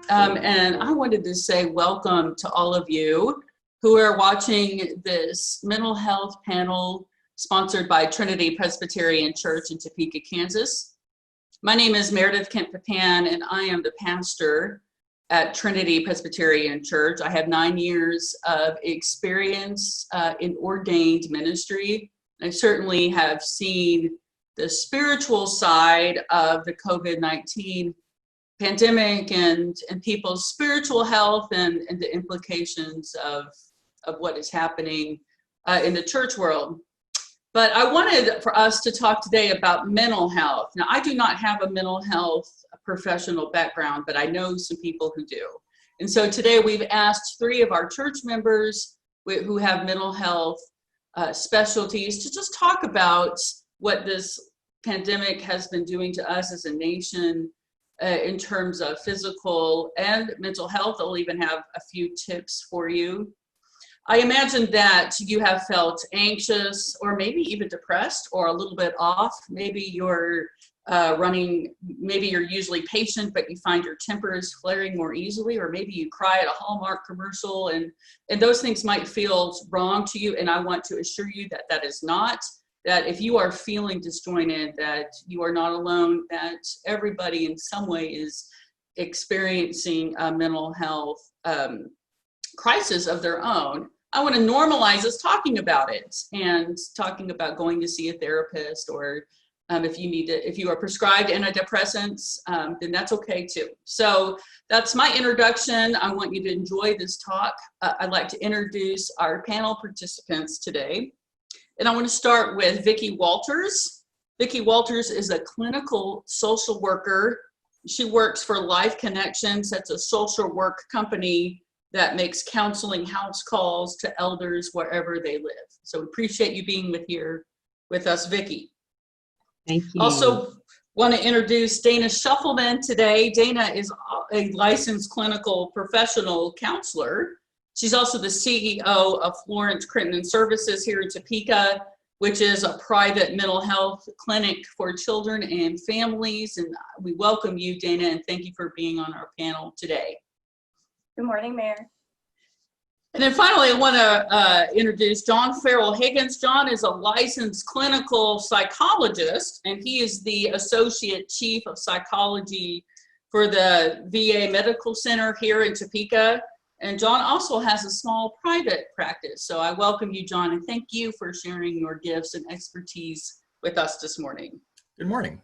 And I wanted to say welcome to all of you who are watching this mental health panel sponsored by Trinity Presbyterian Church in Topeka, Kansas. My name is Meredith Kent-Papan, and I am the pastor at Trinity Presbyterian Church. I have 9 years of experience in ordained ministry. I certainly have seen the spiritual side of the COVID-19 pandemic and people's spiritual health and the implications of what is happening in the church world. But I wanted for us to talk today about mental health. Now, I do not have a mental health professional background, but I know some people who do. And so today we've asked 3 of our church members who have mental health specialties to just talk about what this pandemic has been doing to us as a nation in terms of physical and mental health. I'll even have a few tips for you. I imagine that you have felt anxious or maybe even depressed or a little bit off. Maybe you're maybe you're usually patient, but you find your temper is flaring more easily, or maybe you cry at a Hallmark commercial, and those things might feel wrong to you. And I want to assure you that that is not, that if you are feeling disjointed, that you are not alone, that everybody in some way is experiencing a mental health crisis of their own. I want to normalize us talking about it and talking about going to see a therapist, or if you are prescribed antidepressants, then that's okay too. So that's my introduction. I want you to enjoy this talk. I'd like to introduce our panel participants today. And I want to start with Vicki Walters. Vicki Walters is a clinical social worker. She works for Life Connections. That's a social work company that makes counseling house calls to elders wherever they live. So we appreciate you being here with us, Vicki. Thank you. Also want to introduce Dana Shuffleman today. Dana is a licensed clinical professional counselor. She's also the CEO of Florence Crittenden Services here in Topeka, which is a private mental health clinic for children and families. And we welcome you, Dana, and thank you for being on our panel today. Good morning, Mayor. And then finally, I want to introduce John Farrell Higgins. John is a licensed clinical psychologist, and he is the Associate Chief of Psychology for the VA Medical Center here in Topeka. And John also has a small private practice. So I welcome you, John, and thank you for sharing your gifts and expertise with us this morning. Good morning.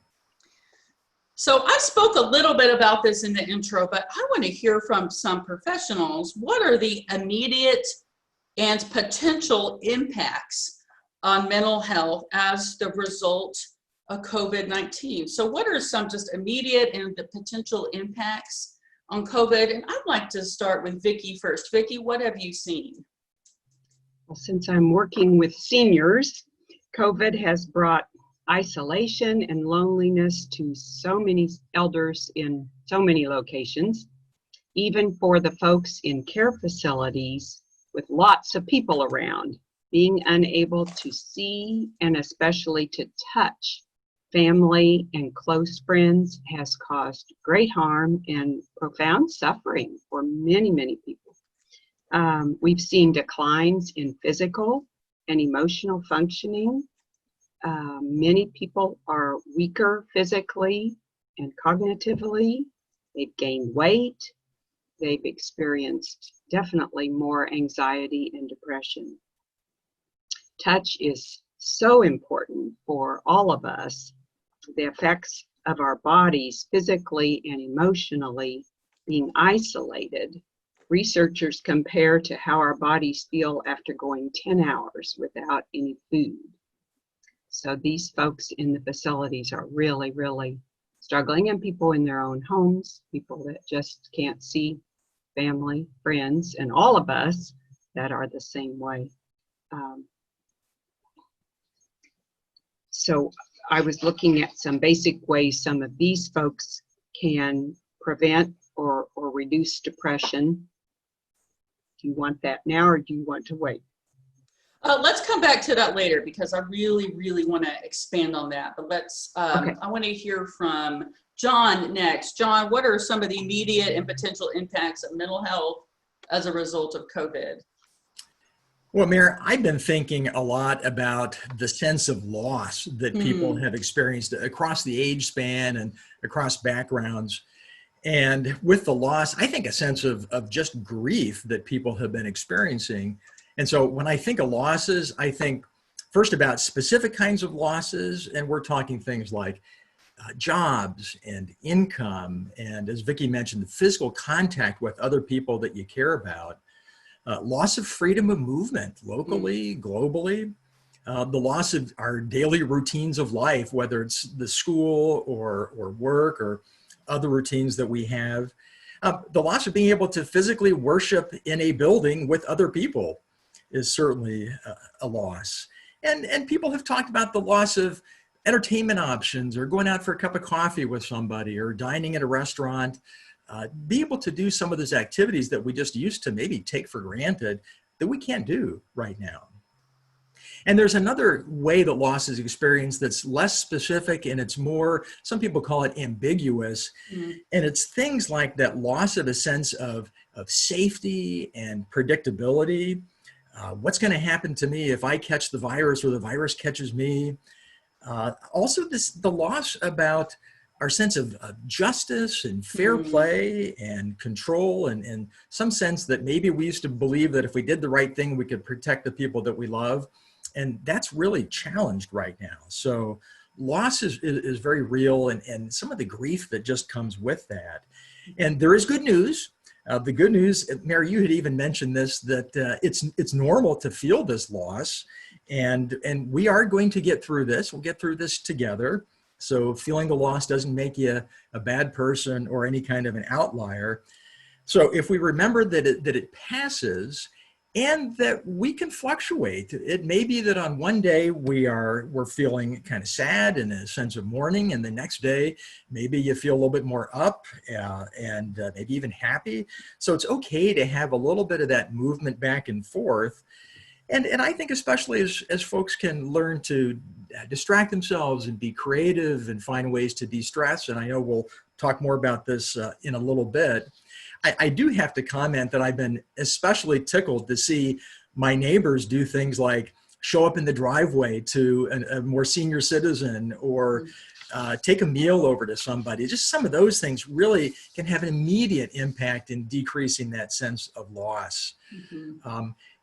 So I spoke a little bit about this in the intro, but I want to hear from some professionals. What are the immediate and potential impacts on mental health as the result of COVID-19? So what are some just immediate and the potential impacts on COVID? And I'd like to start with Vicki first. Vicki, what have you seen? Well, since I'm working with seniors, COVID has brought isolation and loneliness to so many elders in so many locations, even for the folks in care facilities with lots of people around. Being unable to see and especially to touch family and close friends has caused great harm and profound suffering for many, many people. We've seen declines in physical and emotional functioning. Many people are weaker physically and cognitively. They've gained weight. They've experienced definitely more anxiety and depression. Touch is so important for all of us. The effects of our bodies physically and emotionally being isolated. Researchers compare to how our bodies feel after going 10 hours without any food. So these folks in the facilities are really, really struggling, and people in their own homes, people that just can't see family, friends, and all of us that are the same way. So I was looking at some basic ways some of these folks can prevent or reduce depression. Do you want that now, or do you want to wait? Let's come back to that later because I really, really want to expand on that. But Okay. I want to hear from John next. John, what are some of the immediate and potential impacts of mental health as a result of COVID? Well, Mayor, I've been thinking a lot about the sense of loss that people have experienced across the age span and across backgrounds. And with the loss, I think a sense of just grief that people have been experiencing. And so when I think of losses, I think first about specific kinds of losses, and we're talking things like jobs and income, and as Vicki mentioned, the physical contact with other people that you care about. Loss of freedom of movement locally, globally, the loss of our daily routines of life, whether it's the school or work or other routines that we have. The loss of being able to physically worship in a building with other people is certainly a loss. And people have talked about the loss of entertainment options or going out for a cup of coffee with somebody or dining at a restaurant. Be able to do some of those activities that we just used to maybe take for granted that we can't do right now. And there's another way that loss is experienced that's less specific and it's more, some people call it ambiguous. And it's things like that loss of a sense of safety and predictability. What's going to happen to me if I catch the virus or the virus catches me? Also, the loss about our sense of justice and fair play and control and some sense that maybe we used to believe that if we did the right thing, we could protect the people that we love. And that's really challenged right now. So loss is very real and some of the grief that just comes with that. And there is good news. The good news, Mary, you had even mentioned this, that it's normal to feel this loss. And we are going to get through this. We'll get through this together. So feeling the loss doesn't make you a bad person or any kind of an outlier. So if we remember that it passes and that we can fluctuate, it may be that on one day we're feeling kind of sad and a sense of mourning, and the next day maybe you feel a little bit more up and maybe even happy. So it's okay to have a little bit of that movement back and forth. And I think especially as folks can learn to distract themselves and be creative and find ways to de-stress, and I know we'll talk more about this in a little bit, I do have to comment that I've been especially tickled to see my neighbors do things like show up in the driveway to a more senior citizen or take a meal over to somebody. Just some of those things really can have an immediate impact in decreasing that sense of loss.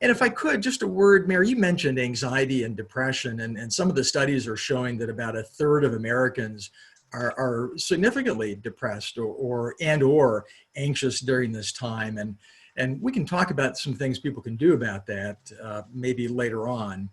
And if I could, just a word, Mary, you mentioned anxiety and depression, and some of the studies are showing that about a third of Americans are significantly depressed or anxious during this time. And we can talk about some things people can do about that maybe later on.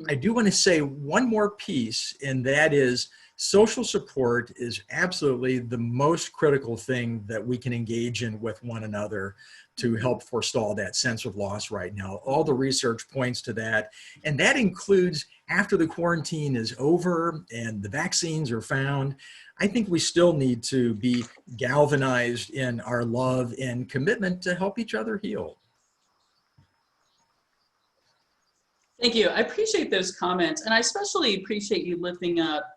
I do want to say one more piece, and that is social support is absolutely the most critical thing that we can engage in with one another to help forestall that sense of loss right now. All the research points to that. And that includes after the quarantine is over and the vaccines are found. I think we still need to be galvanized in our love and commitment to help each other heal. Thank you. I appreciate those comments. And I especially appreciate you lifting up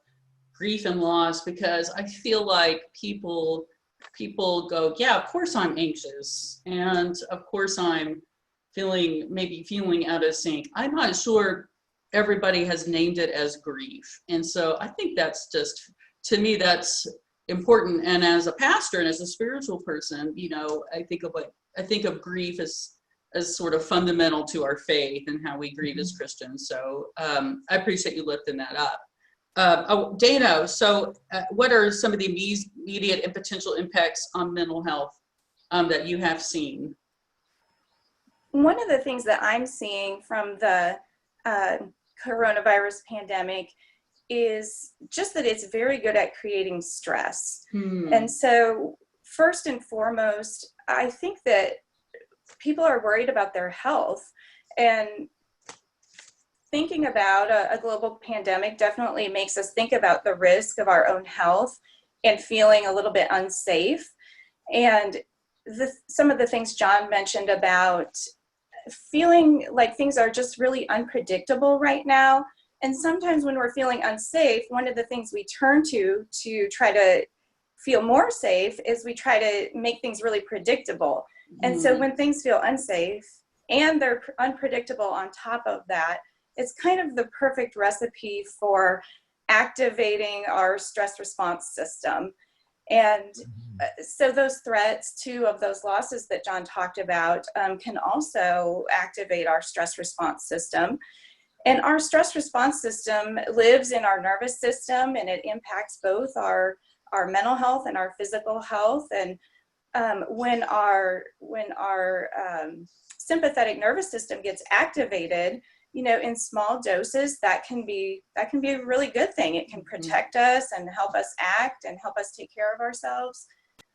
grief and loss, because I feel like people go, yeah, of course I'm anxious. And of course I'm maybe feeling out of sync. I'm not sure everybody has named it as grief. And so I think that's just, to me, that's important. And as a pastor and as a spiritual person, you know, I think of grief as sort of fundamental to our faith and how we grieve as Christians. So I appreciate you lifting that up. Dana, so what are some of the immediate and potential impacts on mental health that you have seen? One of the things that I'm seeing from the coronavirus pandemic is just that it's very good at creating stress. And so first and foremost, I think that people are worried about their health, and thinking about a global pandemic definitely makes us think about the risk of our own health and feeling a little bit unsafe. And some of the things John mentioned about feeling like things are just really unpredictable right now. And sometimes when we're feeling unsafe, one of the things we turn to try to feel more safe is we try to make things really predictable. And so when things feel unsafe and they're unpredictable on top of that, it's kind of the perfect recipe for activating our stress response system. And so those threats, two of those losses that John talked about, can also activate our stress response system. And our stress response system lives in our nervous system, and it impacts both our mental health and our physical health. And when our sympathetic nervous system gets activated, in small doses, that can be a really good thing. It can protect us and help us act and help us take care of ourselves.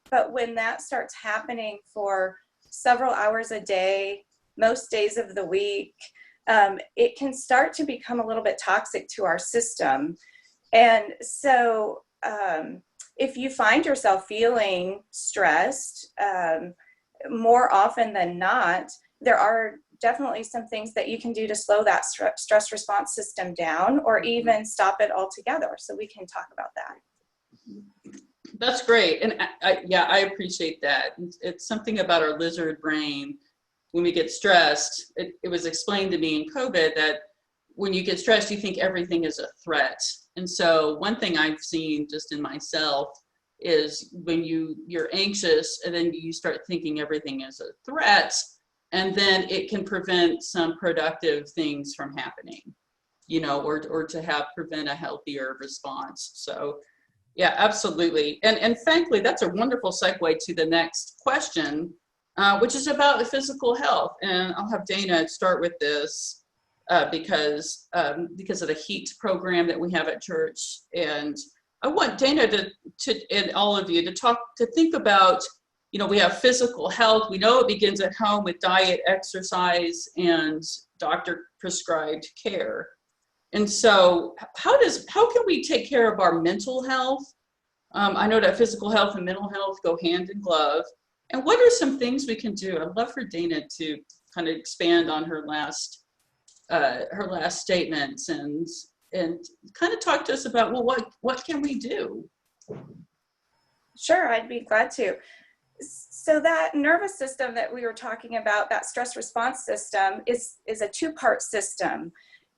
But when that starts happening for several hours a day, most days of the week, it can start to become a little bit toxic to our system. And so if you find yourself feeling stressed more often than not, there are definitely some things that you can do to slow that stress response system down, or even stop it altogether. So we can talk about that. That's great. And I appreciate that. It's something about our lizard brain. When we get stressed, it was explained to me in COVID that when you get stressed, you think everything is a threat. And so one thing I've seen just in myself is when you're anxious and then you start thinking everything is a threat, and then it can prevent some productive things from happening, or to prevent a healthier response. So yeah, absolutely. And thankfully, that's a wonderful segue to the next question, which is about the physical health. And I'll have Dana start with this because of the HEAT program that we have at church. And I want Dana to and all of you to think about, we have physical health. We know it begins at home with diet, exercise, and doctor prescribed care. And so how can we take care of our mental health? I know that physical health and mental health go hand in glove. And what are some things we can do? I'd love for Dana to kind of expand on her last statements and kind of talk to us about, well, what can we do? Sure, I'd be glad to. So that nervous system that we were talking about, that stress response system, is a two-part system.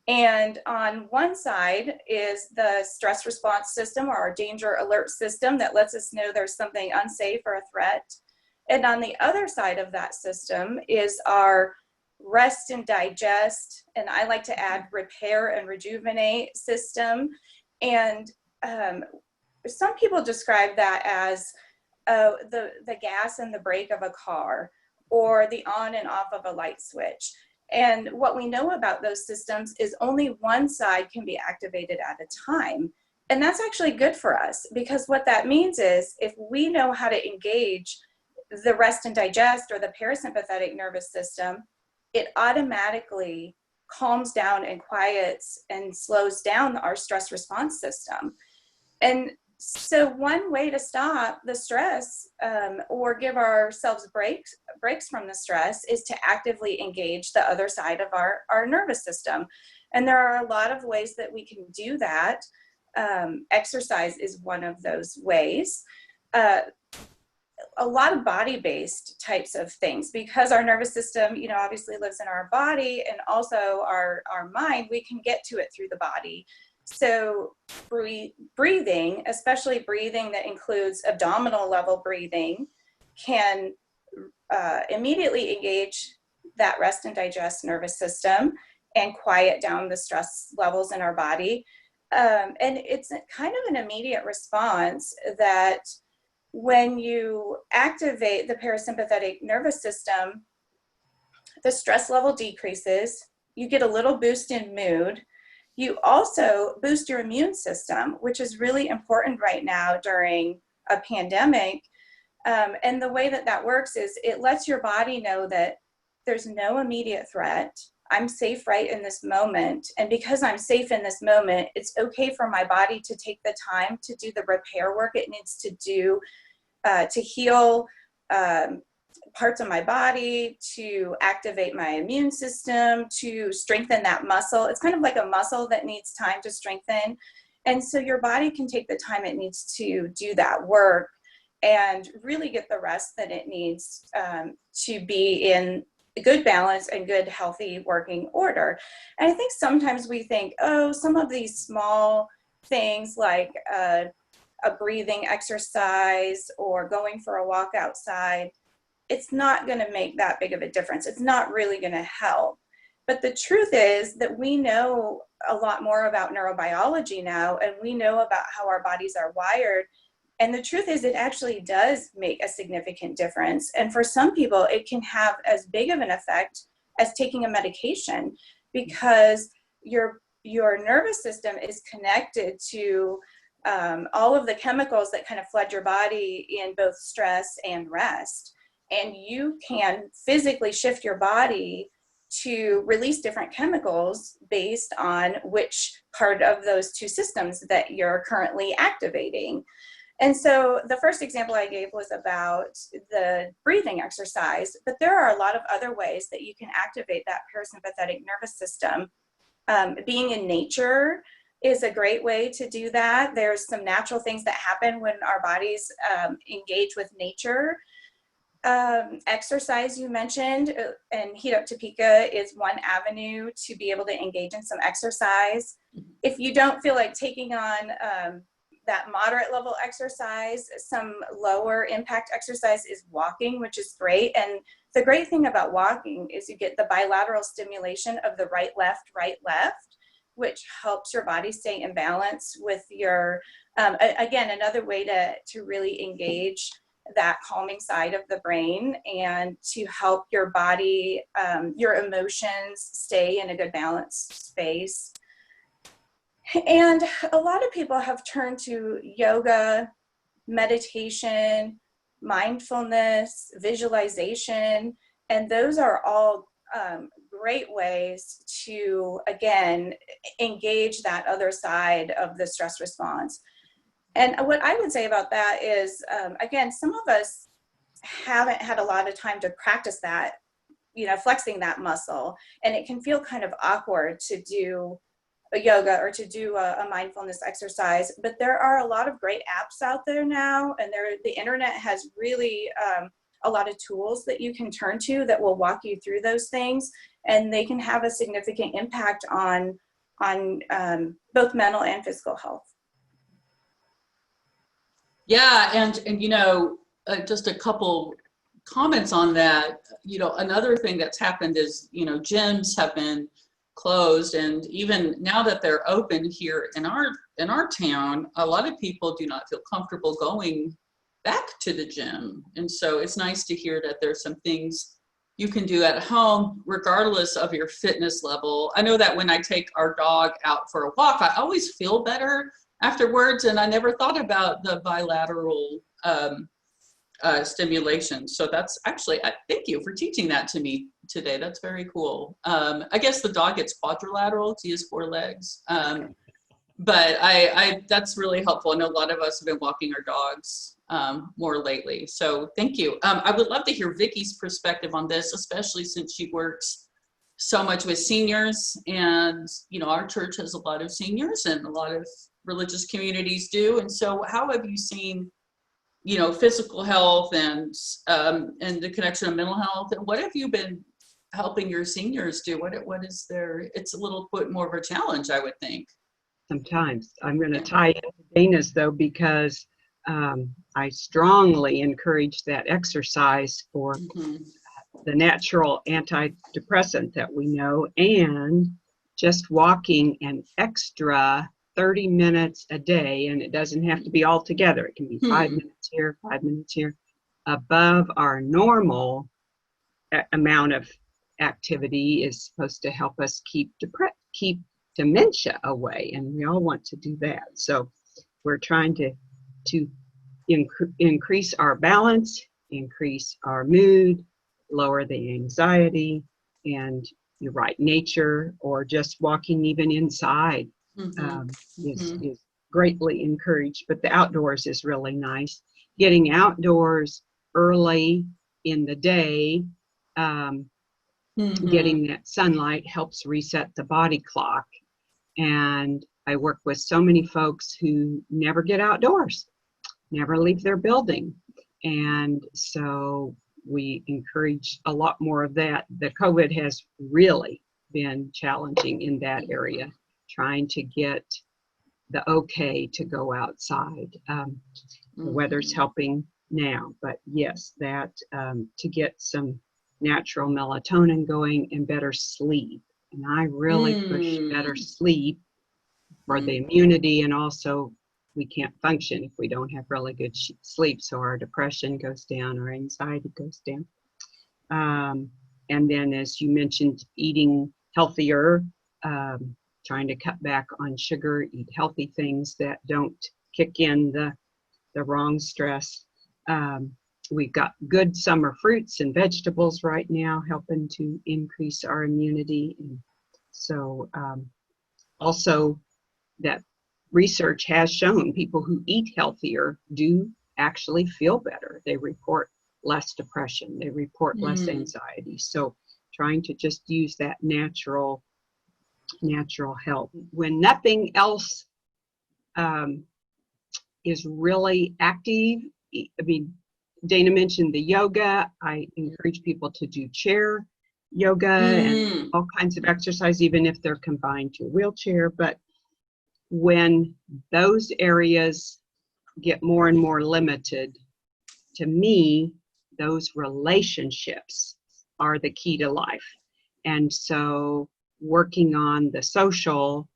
And on one side is the stress response system, or our danger alert system, that lets us know there's something unsafe or a threat. And on the other side of that system is our rest and digest, and I like to add repair and rejuvenate system. And some people describe that as the gas and the brake of a car, or the on and off of a light switch. And what we know about those systems is only one side can be activated at a time. And that's actually good for us, because what that means is if we know how to engage the rest and digest, or the parasympathetic nervous system, it automatically calms down and quiets and slows down our stress response system. And so one way to stop the stress or give ourselves breaks from the stress is to actively engage the other side of our nervous system. And there are a lot of ways that we can do that. Exercise is one of those ways. A lot of body-based types of things, because our nervous system, obviously lives in our body, and also our mind, we can get to it through the body. So breathing, especially breathing that includes abdominal level breathing, can immediately engage that rest and digest nervous system and quiet down the stress levels in our body. And it's kind of an immediate response that when you activate the parasympathetic nervous system, the stress level decreases, you get a little boost in mood. You also boost your immune system, which is really important right now during a pandemic. And the way that works is it lets your body know that there's no immediate threat. I'm safe right in this moment. And because I'm safe in this moment, it's okay for my body to take the time to do the repair work it needs to do to heal, parts of my body, to activate my immune system, to strengthen that muscle. It's kind of like a muscle that needs time to strengthen. And so your body can take the time it needs to do that work and really get the rest that it needs to be in good balance and good, healthy working order. And I think sometimes we think, oh, some of these small things like a breathing exercise or going for a walk outside, it's not going to make that big of a difference. It's not really going to help. But the truth is that we know a lot more about neurobiology now, and we know about how our bodies are wired. And the truth is it actually does make a significant difference. And for some people, it can have as big of an effect as taking a medication, because your nervous system is connected to all of the chemicals that kind of flood your body in both stress and rest. And you can physically shift your body to release different chemicals based on which part of those two systems that you're currently activating. And so the first example I gave was about the breathing exercise, but there are a lot of other ways that you can activate that parasympathetic nervous system. Being in nature is a great way to do that. There's some natural things that happen when our bodies engage with nature. Exercise you mentioned, and Heat Up Topeka is one avenue to be able to engage in some exercise. If you don't feel like taking on that moderate level exercise, some lower impact exercise is walking, which is great. And the great thing about walking is you get the bilateral stimulation of the right, left, which helps your body stay in balance with your, again, another way to really engage that calming side of the brain and to help your body, your emotions stay in a good balanced space. And a lot of people have turned to yoga, meditation, mindfulness, visualization, and those are all great ways to, again, engage that other side of the stress response. And what I would say about that is, again, some of us haven't had a lot of time to practice that, flexing that muscle. And it can feel kind of awkward to do a yoga or to do a mindfulness exercise. But there are a lot of great apps out there now. And the internet has really a lot of tools that you can turn to that will walk you through those things. And they can have a significant impact on both mental and physical health. Yeah, and just a couple comments on that. Another thing that's happened is, gyms have been closed, and even now that they're open here in our town, a lot of people do not feel comfortable going back to the gym. And so it's nice to hear that there's some things you can do at home regardless of your fitness level. I know that when I take our dog out for a walk, I always feel better afterwards, and I never thought about the bilateral stimulation. So that's actually, thank you for teaching that to me today. That's very cool. I guess the dog gets quadrilateral. He has 4 legs. But that's really helpful. I know a lot of us have been walking our dogs more lately. So thank you. I would love to hear Vicki's perspective on this, especially since she works so much with seniors, and our church has a lot of seniors and a lot of religious communities do. And so how have you seen physical health and the connection of mental health, and what have you been helping your seniors do? What is it's a little bit more of a challenge, I would think. Sometimes. I'm going to tie into Dana's though, because I strongly encourage that exercise for the natural antidepressant that we know, and just walking an extra 30 minutes a day, and it doesn't have to be all together. It can be 5 minutes here, 5 minutes here, above our normal amount of activity is supposed to help us keep dementia away, and we all want to do that. So we're trying to increase our balance, increase our mood, lower the anxiety, and you're right, nature or just walking even inside is greatly encouraged. But the outdoors is really nice. Getting outdoors early in the day, getting that sunlight helps reset the body clock. And I work with so many folks who never get outdoors, never leave their building. And so we encourage a lot more of that. The COVID has really been challenging in that area, trying to get the okay to go outside. The weather's helping now, but yes, that to get some natural melatonin going and better sleep. And I really push better sleep for the immunity, and also we can't function if we don't have really good sleep. So our depression goes down, our anxiety goes down. And then, as you mentioned, eating healthier, trying to cut back on sugar, eat healthy things that don't kick in the wrong stress. We've got good summer fruits and vegetables right now helping to increase our immunity. And so also that research has shown people who eat healthier do actually feel better. They report less depression. They report less anxiety. So trying to just use that natural help. When nothing else is really active, I mean, Dana mentioned the yoga. I encourage people to do chair yoga and all kinds of exercise, even if they're confined to a wheelchair. But when those areas get more and more limited, to me, those relationships are the key to life. And so working on the social,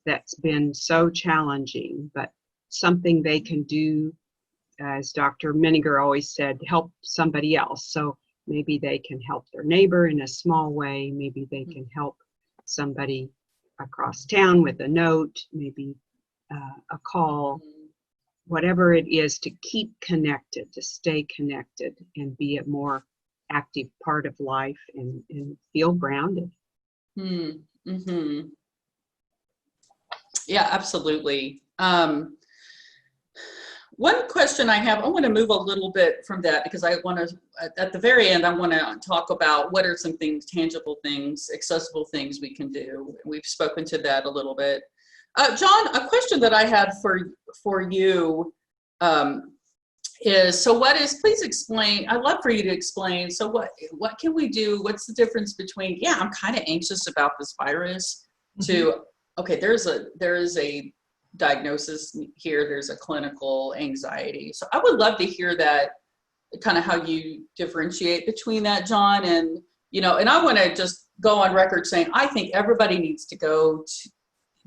that's been so challenging, but something they can do, as Dr. Menninger always said, help somebody else. So maybe they can help their neighbor in a small way. Maybe they can help somebody across town with a note, maybe a call, whatever it is, to keep connected, to stay connected and be a more active part of life and feel grounded. Yeah, absolutely. One question I have, I want to move a little bit from that because I want to, at the very end, I want to talk about what are some things, tangible things, accessible things we can do. We've spoken to that a little bit. John, a question that I had for you is, so what is, please explain, I'd love for you to explain, so what can we do? What's the difference between, yeah, I'm kind of anxious about this virus, to, okay, there is a diagnosis here, there's a clinical anxiety. So I would love to hear that, kind of how you differentiate between that, John. And, you know, and I want to just go on record saying, I think everybody needs to go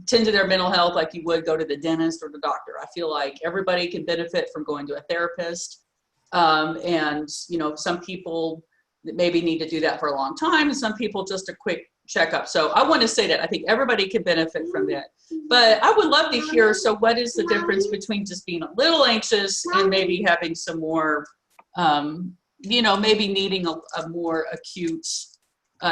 tend to their mental health like you would go to the dentist or the doctor. I feel like everybody can benefit from going to a therapist. And, you know, some people maybe need to do that for a long time, and some people just a quick checkup. So I want to say that I think everybody can benefit from that. But I would love to hear, so what is the difference between just being a little anxious and maybe having some more, you know, maybe needing a more acute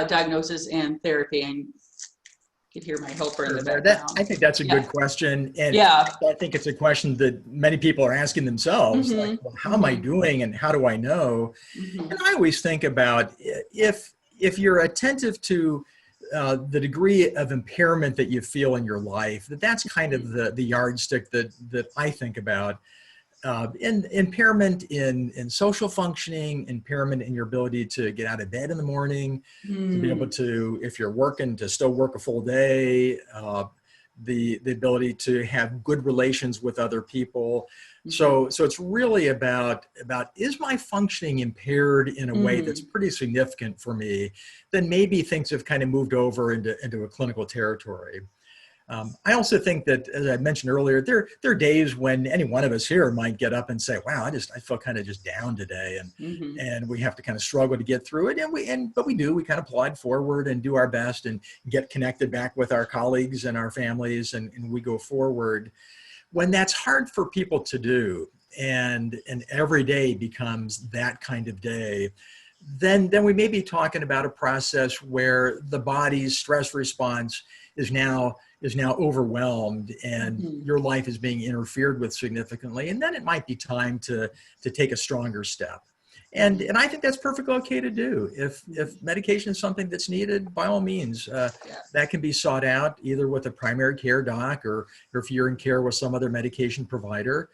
diagnosis and therapy? And you could hear my helper in the background. I think that's a good question. And yeah, I think it's a question that many people are asking themselves, like, well, how am I doing and how do I know? And I always think about if you're attentive to the degree of impairment that you feel in your life, that's kind of the yardstick that I think about. Impairment in social functioning, impairment in your ability to get out of bed in the morning, to be able to, if you're working, to still work a full day, the ability to have good relations with other people. So it's really about is my functioning impaired in a way that's pretty significant for me? Then maybe things have kind of moved over into a clinical territory. I also think that, as I mentioned earlier, there are days when any one of us here might get up and say, wow, I feel kind of just down today. And we have to kind of struggle to get through it. But we kind of plod forward and do our best and get connected back with our colleagues and our families, and we go forward. When that's hard for people to do, and every day becomes that kind of day, then we may be talking about a process where the body's stress response is now overwhelmed and your life is being interfered with significantly. And then it might be time to take a stronger step. And I think that's perfectly okay to do. If medication is something that's needed, by all means, that can be sought out either with a primary care doc or if you're in care with some other medication provider.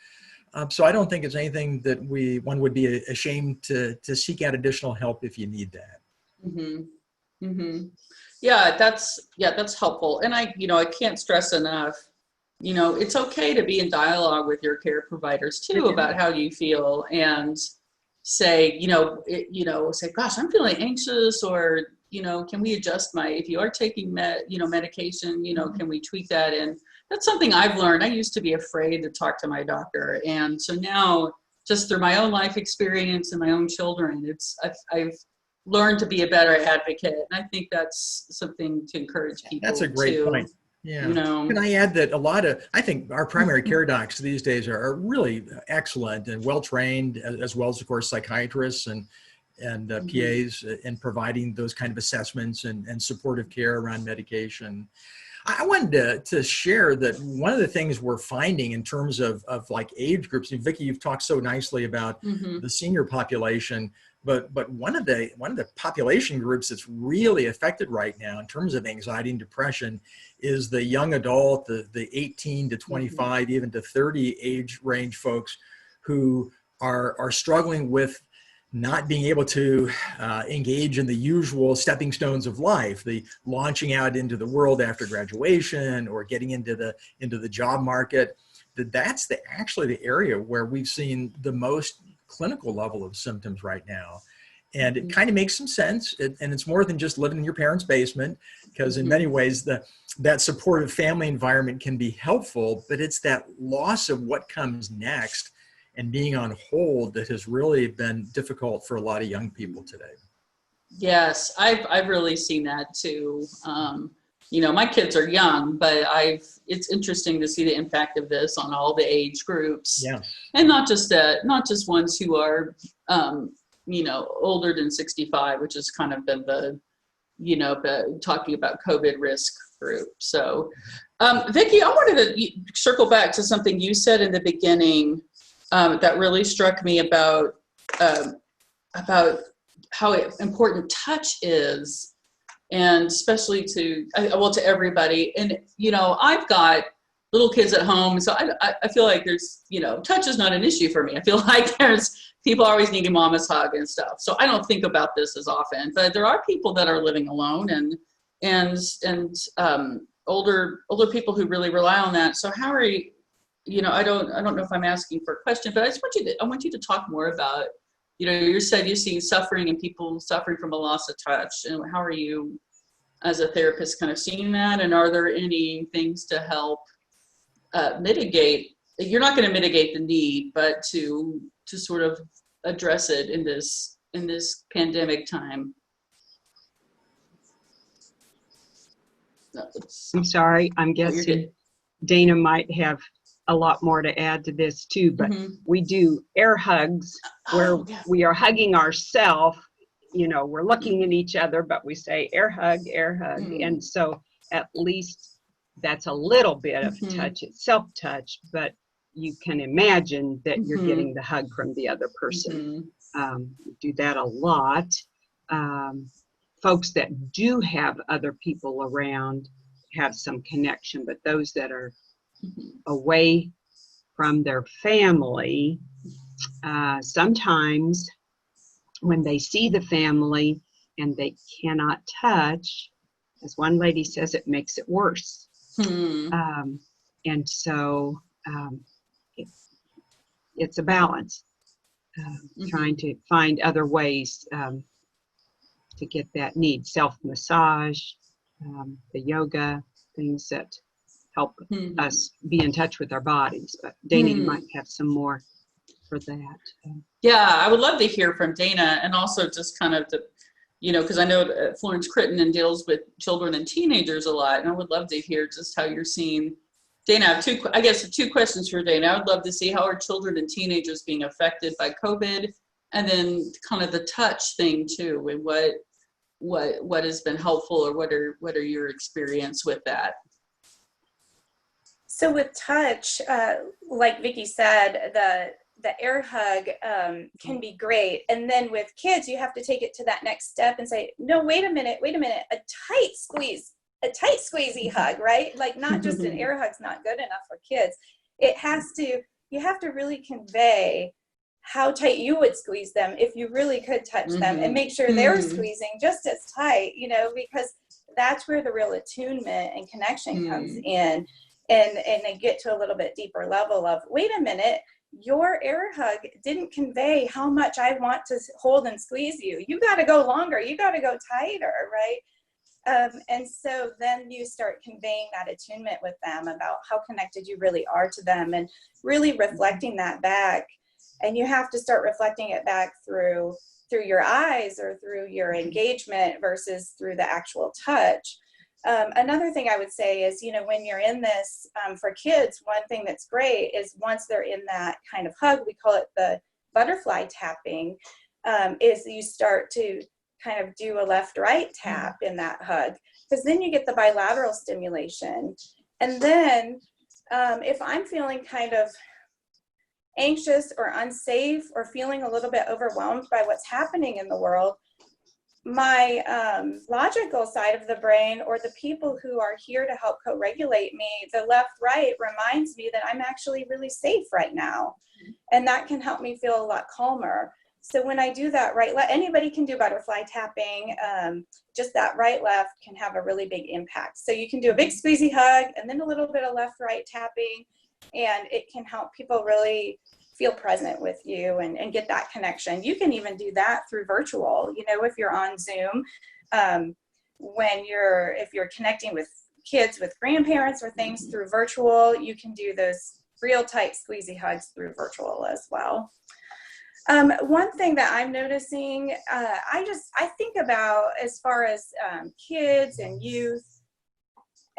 So I don't think it's anything that one would be ashamed to seek out additional help if you need that. Mm-hmm. Mm-hmm. Yeah, that's helpful. And I can't stress enough, it's okay to be in dialogue with your care providers too about how you feel, and say, say, gosh, I'm feeling anxious, or, can we adjust if you are taking medication, can we tweak that? And that's something I've learned. I used to be afraid to talk to my doctor. And so now, just through my own life experience and my own children, I've learned to be a better advocate. And I think that's something to encourage people. That's a great point. Yeah. Can I add that I think our primary care docs these days are really excellent and well-trained, as well as, of course, psychiatrists and PAs in providing those kind of assessments and supportive care around medication. I wanted to share that one of the things we're finding in terms of like age groups, and Vicki, you've talked so nicely about the senior population, but one of the population groups that's really affected right now in terms of anxiety and depression is the young adult, the 18 to 25, even to 30 age range folks who are struggling with not being able to engage in the usual stepping stones of life, the launching out into the world after graduation or getting into the job market. That's actually the area where we've seen the most clinical level of symptoms right now. And it kind of makes some sense. And it's more than just living in your parents' basement, because in many ways that supportive family environment can be helpful, but it's that loss of what comes next and being on hold that has really been difficult for a lot of young people today. Yes, I've really seen that too. My kids are young, but it's interesting to see the impact of this on all the age groups. Yeah. And not just ones who are older than 65, which has kind of been the talking about COVID risk group. So Vicki, I wanted to circle back to something you said in the beginning that really struck me about how important touch is, and especially to everybody. And I've got little kids at home, so I feel like there's touch is not an issue for me. I feel like there's people always needing mama's hug and stuff, so I don't think about this as often. But there are people that are living alone and older people who really rely on that. So how are you? I don't know if I'm asking for a question, but I want you to talk more about, you said you've seen suffering and people suffering from a loss of touch, and how are you as a therapist kind of seeing that? And are there any things to help mitigate? You're not going to mitigate the need, but to sort of address it in this pandemic time. I'm sorry, I'm guessing Dana might have a lot more to add to this too, but we do air hugs where we are hugging ourselves. We're looking at each other, but we say air hug, and so at least that's a little bit of touch. It's self-touch, but you can imagine that you're getting the hug from the other person. Do that a lot. Folks that do have other people around have some connection, but those that are away from their family, sometimes when they see the family and they cannot touch, as one lady says, it makes it worse. And so it's a balance, trying to find other ways to get that need. Self-massage, the yoga, things that help us be in touch with our bodies. But Dana, you might have some more for that. Yeah, I would love to hear from Dana, and also just kind of because I know Florence Crittenden deals with children and teenagers a lot, and I would love to hear just how you're seeing. Dana, I have two questions for Dana. I would love to see how are children and teenagers being affected by COVID, and then kind of the touch thing too, and what has been helpful, or what are your experience with that? So with touch, like Vicki said, the air hug can be great. And then with kids, you have to take it to that next step and say, no, wait a minute, a tight squeeze, a tight squeezy hug, right? Like not just an air hug's not good enough for kids. You have to really convey how tight you would squeeze them if you really could touch them, and make sure they're squeezing just as tight, because that's where the real attunement and connection comes in. And they get to a little bit deeper level of, wait a minute, your air hug didn't convey how much I want to hold and squeeze you. You got to go longer. You got to go tighter, right? And so then you start conveying that attunement with them about how connected you really are to them, and really reflecting that back. And you have to start reflecting it back through your eyes or through your engagement versus through the actual touch. Another thing I would say is, when you're in this, for kids, one thing that's great is once they're in that kind of hug, we call it the butterfly tapping, is you start to kind of do a left-right tap in that hug, because then you get the bilateral stimulation. And then if I'm feeling kind of anxious or unsafe or feeling a little bit overwhelmed by what's happening in the world, my logical side of the brain, or the people who are here to help co-regulate me, the left-right, reminds me that I'm actually really safe right now. And that can help me feel a lot calmer. So when I do that anybody can do butterfly tapping, just that right-left can have a really big impact. So you can do a big squeezy hug and then a little bit of left-right tapping, and it can help people really feel present with you and get that connection. You can even do that through virtual, if you're on Zoom, if you're connecting with kids, with grandparents or things through virtual, you can do those real tight squeezy hugs through virtual as well. One thing that I'm noticing, I think about as far as kids and youth,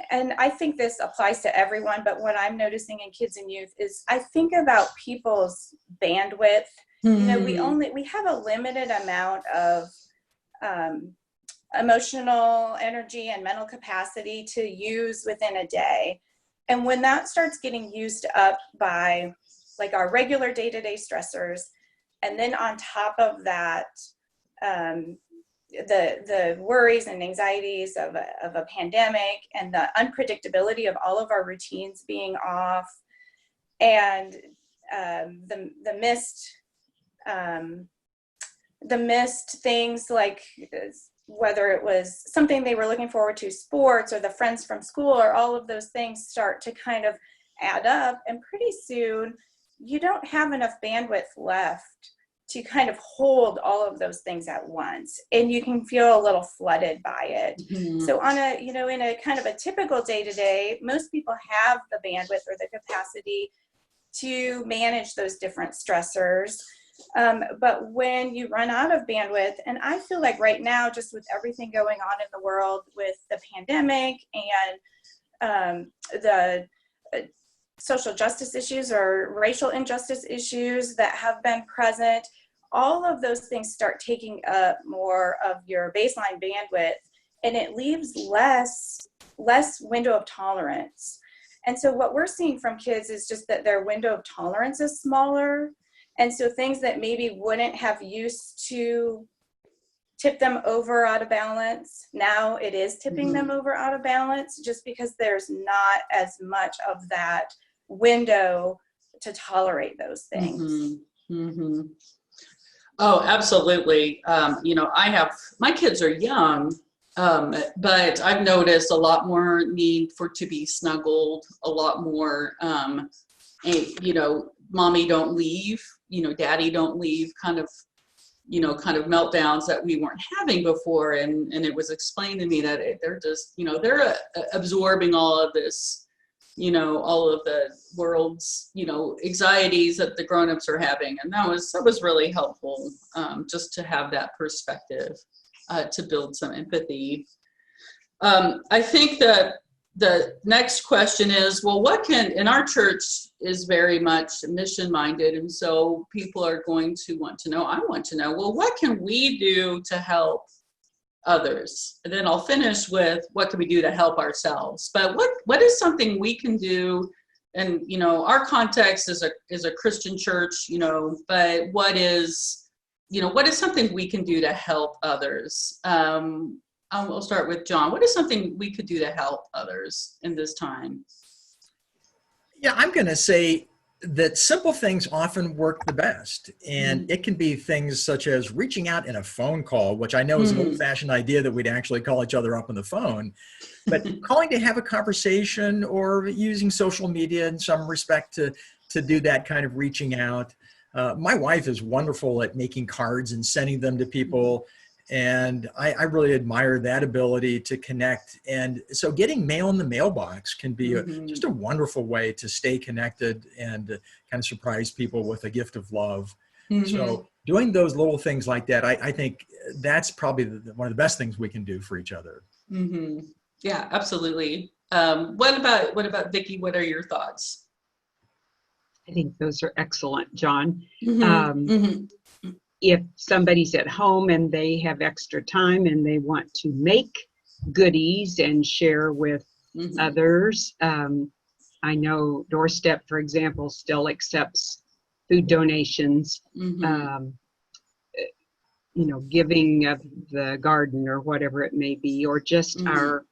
and I think this applies to everyone, but what I'm noticing in kids and youth is I think about people's bandwidth. We have a limited amount of emotional energy and mental capacity to use within a day. And when that starts getting used up by like our regular day-to-day stressors, and then on top of that, the worries and anxieties of a pandemic, and the unpredictability of all of our routines being off, and the missed things, like whether it was something they were looking forward to, sports or the friends from school, or all of those things start to kind of add up, and pretty soon you don't have enough bandwidth left to kind of hold all of those things at once, and you can feel a little flooded by it. So on in a kind of a typical day-to-day, most people have the bandwidth or the capacity to manage those different stressors. But when you run out of bandwidth, and I feel like right now, just with everything going on in the world with the pandemic and the social justice issues or racial injustice issues that have been present, all of those things start taking up more of your baseline bandwidth, and it leaves less window of tolerance. And so what we're seeing from kids is just that their window of tolerance is smaller. And so things that maybe wouldn't have used to tip them over out of balance, now it is tipping them over out of balance, just because there's not as much of that window to tolerate those things. Oh, absolutely. My kids are young, but I've noticed a lot more need to be snuggled, a lot more, mommy don't leave, daddy don't leave, kind of meltdowns that we weren't having before. And it was explained to me that they're just, they're absorbing all of this, all of the world's, anxieties that the grownups are having. And that was really helpful, just to have that perspective, to build some empathy. I think that the next question is, well, in our church is very much mission minded. And so people are going to want to know, well, what can we do to help others? And then I'll finish with what can we do to help ourselves. But what is something we can do our context is a Christian church, but what is something we can do to help others? I'll start with John. What is something we could do to help others in this time? Yeah, I'm going to say that simple things often work the best. And it can be things such as reaching out in a phone call, which I know is an old-fashioned idea that we'd actually call each other up on the phone, but calling to have a conversation, or using social media in some respect to do that kind of reaching out. My wife is wonderful at making cards and sending them to people. And I really admire that ability to connect. And so getting mail in the mailbox can be just a wonderful way to stay connected and kind of surprise people with a gift of love. So doing those little things like that, I think that's probably one of the best things we can do for each other. Yeah, absolutely. What about Vicki? What are your thoughts? I think those are excellent, John. If somebody's at home and they have extra time and they want to make goodies and share with others, I know Doorstep, for example, still accepts food donations, giving of the garden or whatever it may be, or just our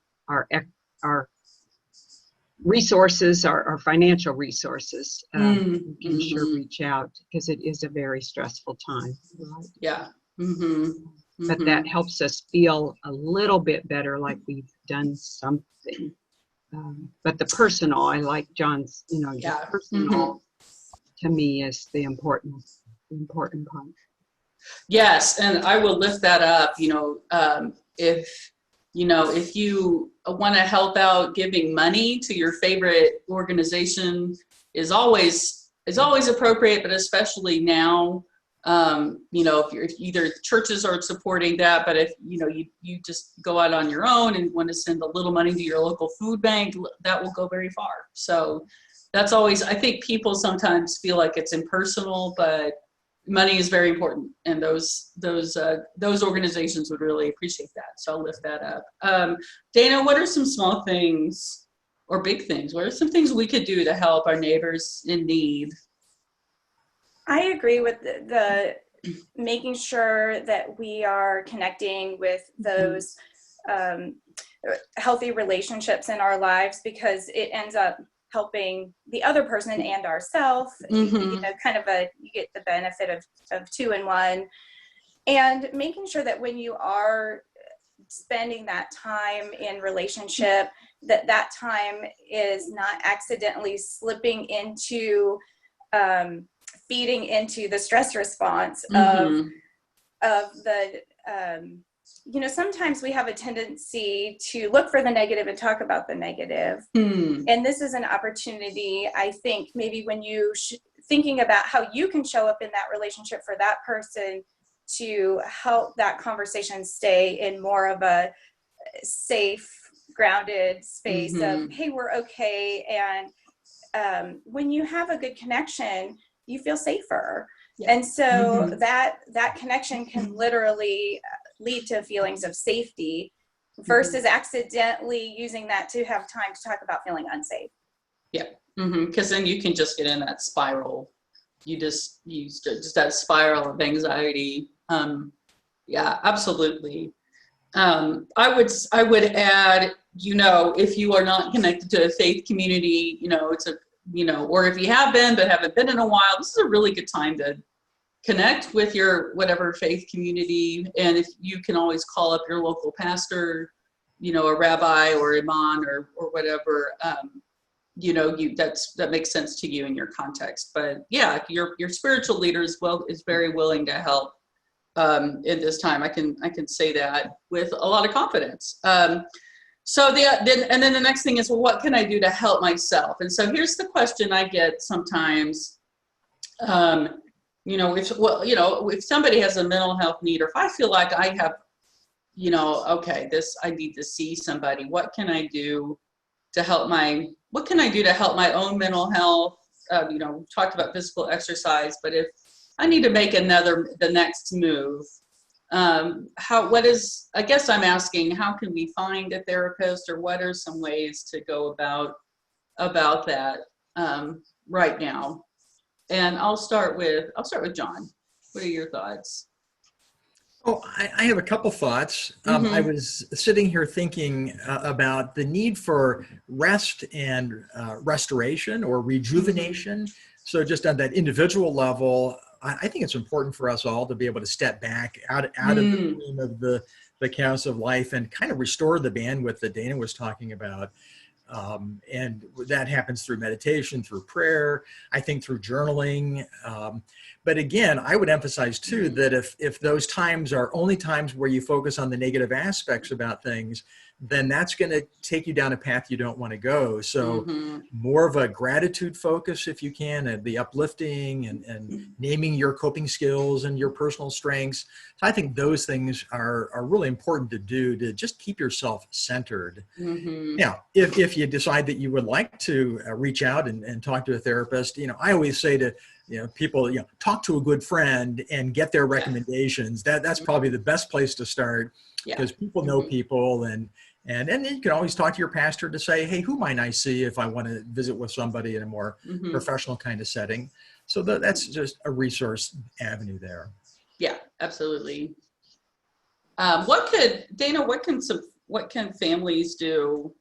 resources, our financial resources. You can sure reach out, because it is a very stressful time. Right? Yeah. But that helps us feel a little bit better, like we've done something. But the personal, I like John's, the personal to me is the important part. Yes, and I will lift that up. If you want to help out, giving money to your favorite organization is always appropriate, but especially now, if either churches are supporting that, but if you just go out on your own and want to send a little money to your local food bank, that will go very far. So that's always, I think people sometimes feel like it's impersonal, but money is very important, and those organizations would really appreciate that. So I'll lift that up. Dana, what are some small things or big things? What are some things we could do to help our neighbors in need? I agree with the making sure that we are connecting with those healthy relationships in our lives, because it ends up helping the other person and ourselves. You get the benefit of 2 in 1, and making sure that when you are spending that time in relationship, that time is not accidentally slipping into feeding into the stress response of the sometimes we have a tendency to look for the negative and talk about the negative. And this is an opportunity, I think, maybe when you thinking about how you can show up in that relationship for that person, to help that conversation stay in more of a safe, grounded space of, hey, we're okay. And when you have a good connection, you feel safer. Yeah. And so that connection can literally lead to feelings of safety versus accidentally using that to have time to talk about feeling unsafe. Yeah, because then you can just get in that spiral. You just that spiral of anxiety. Yeah, absolutely. I would add, if you are not connected to a faith community, it's or if you have been but haven't been in a while, this is a really good time to connect with your whatever faith community. And if you can always call up your local pastor, a rabbi or imam or whatever, that makes sense to you in your context. But yeah, your spiritual leader is very willing to help in this time. I can say that with a lot of confidence. So then the next thing is, well, what can I do to help myself? And so here's the question I get sometimes. If somebody has a mental health need, or if I feel like I have, I need to see somebody, what can I do to help my own mental health? Talked about physical exercise, but if I need to make the next move, I guess I'm asking, how can we find a therapist, or what are some ways to go about that? right now. And I'll start with John. What are your thoughts? Oh, I have a couple thoughts. I was sitting here thinking about the need for rest and restoration or rejuvenation. So just on that individual level, I think it's important for us all to be able to step back out of the room of the chaos of life and kind of restore the bandwidth that Dana was talking about. And that happens through meditation, through prayer, I think through journaling. But again, I would emphasize too that if those times are only times where you focus on the negative aspects about things, then that's going to take you down a path you don't want to go. So more of a gratitude focus, if you can, and the uplifting and naming your coping skills and your personal strengths. So I think those things are really important to do to just keep yourself centered. Now, if you decide that you would like to reach out and talk to a therapist, I always say to people, talk to a good friend and get their recommendations. That's probably the best place to start, because people know people, and then you can always talk to your pastor to say, hey, who might I see if I want to visit with somebody in a more professional kind of setting. So that's just a resource avenue there. Yeah, absolutely. What can families do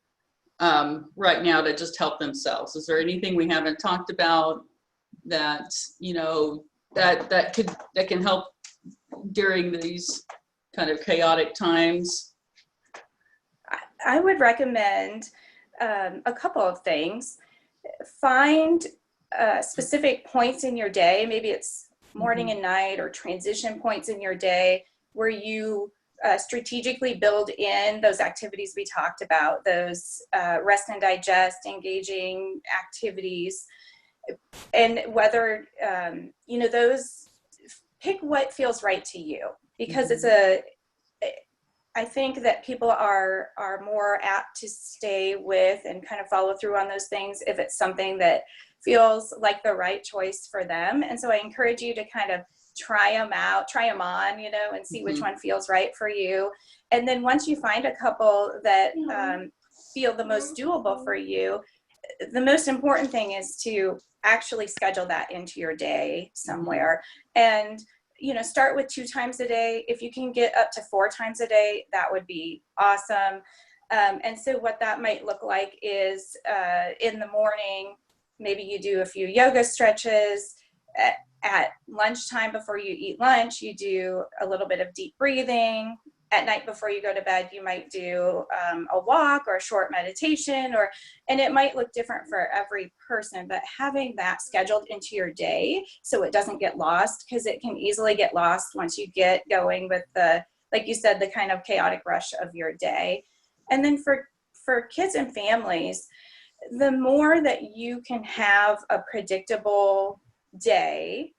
right now to just help themselves? Is there anything we haven't talked about that that can help during these kind of chaotic times? I would recommend a couple of things. Find specific points in your day. Maybe it's morning and night, or transition points in your day where you strategically build in those activities we talked about, those rest and digest, engaging activities. And whether, those, pick what feels right to you, because I think that people are more apt to stay with and kind of follow through on those things if it's something that feels like the right choice for them. And so I encourage you to kind of try them on, and see which one feels right for you. And then once you find a couple that feel the most doable for you, the most important thing is to actually schedule that into your day somewhere. And start with 2 times a day. If you can get up to 4 times a day, that would be awesome. And so what that might look like is in the morning, maybe you do a few yoga stretches. At lunchtime, before you eat lunch, you do a little bit of deep breathing. At night before you go to bed, you might do a walk or a short meditation, and it might look different for every person, but having that scheduled into your day so it doesn't get lost, because it can easily get lost once you get going with like you said, the kind of chaotic rush of your day. And then for kids and families, the more that you can have a predictable day,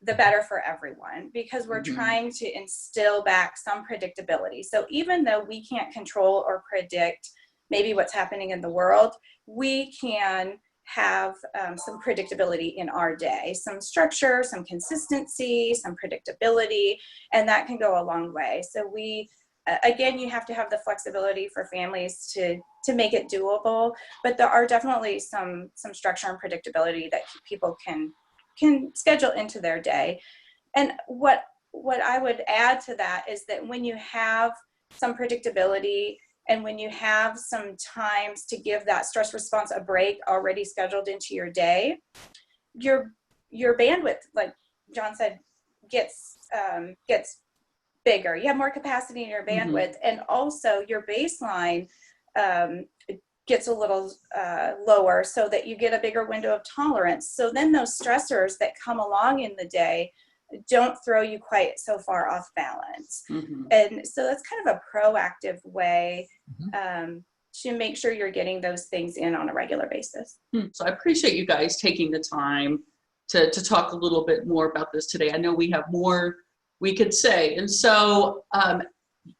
the better for everyone, because we're trying to instill back some predictability. So even though we can't control or predict maybe what's happening in the world, we can have some predictability in our day, some structure, some consistency, some predictability, and that can go a long way. So again, you have to have the flexibility for families to make it doable, but there are definitely some structure and predictability that people can schedule into their day. And what I would add to that is that when you have some predictability and when you have some times to give that stress response a break already scheduled into your day, your bandwidth, like John said, gets bigger. You have more capacity in your bandwidth, and also your baseline gets a little lower, so that you get a bigger window of tolerance. So then those stressors that come along in the day don't throw you quite so far off balance. And so that's kind of a proactive way to make sure you're getting those things in on a regular basis. So I appreciate you guys taking the time to talk a little bit more about this today. I know we have more we could say. And so,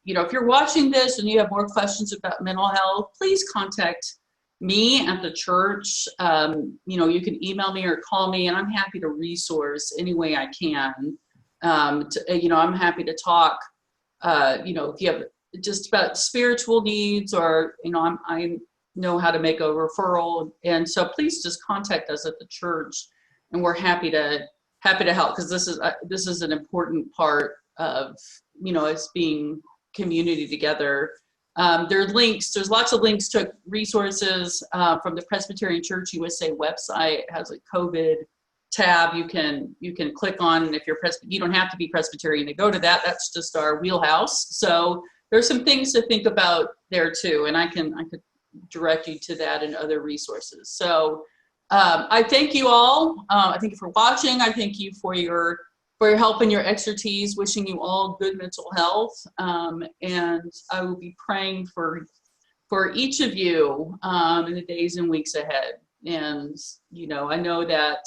if you're watching this and you have more questions about mental health, please contact me at the church. You can email me or call me, and I'm happy to resource any way I can. I'm happy to talk, if you have just about spiritual needs, or, I'm know how to make a referral. And so please just contact us at the church, and we're happy to help, because this is an important part of, us being community together. There's lots of links to resources from the Presbyterian Church USA website. It has a COVID tab you can click on, and if you're you don't have to be Presbyterian to go to that. That's just our wheelhouse. So there's some things to think about there too, and I could direct you to that and other resources. So I thank you all. I thank you for watching. I thank you for your help and your expertise. Wishing you all good mental health, and I will be praying for each of you in the days and weeks ahead. And I know that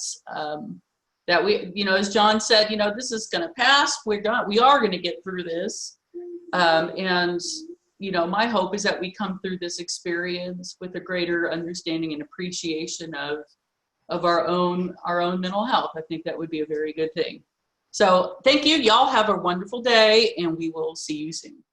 we, as John said, this is going to pass. We are going to get through this, and my hope is that we come through this experience with a greater understanding and appreciation of our own mental health. I think that would be a very good thing. So thank you. Y'all have a wonderful day, and we will see you soon.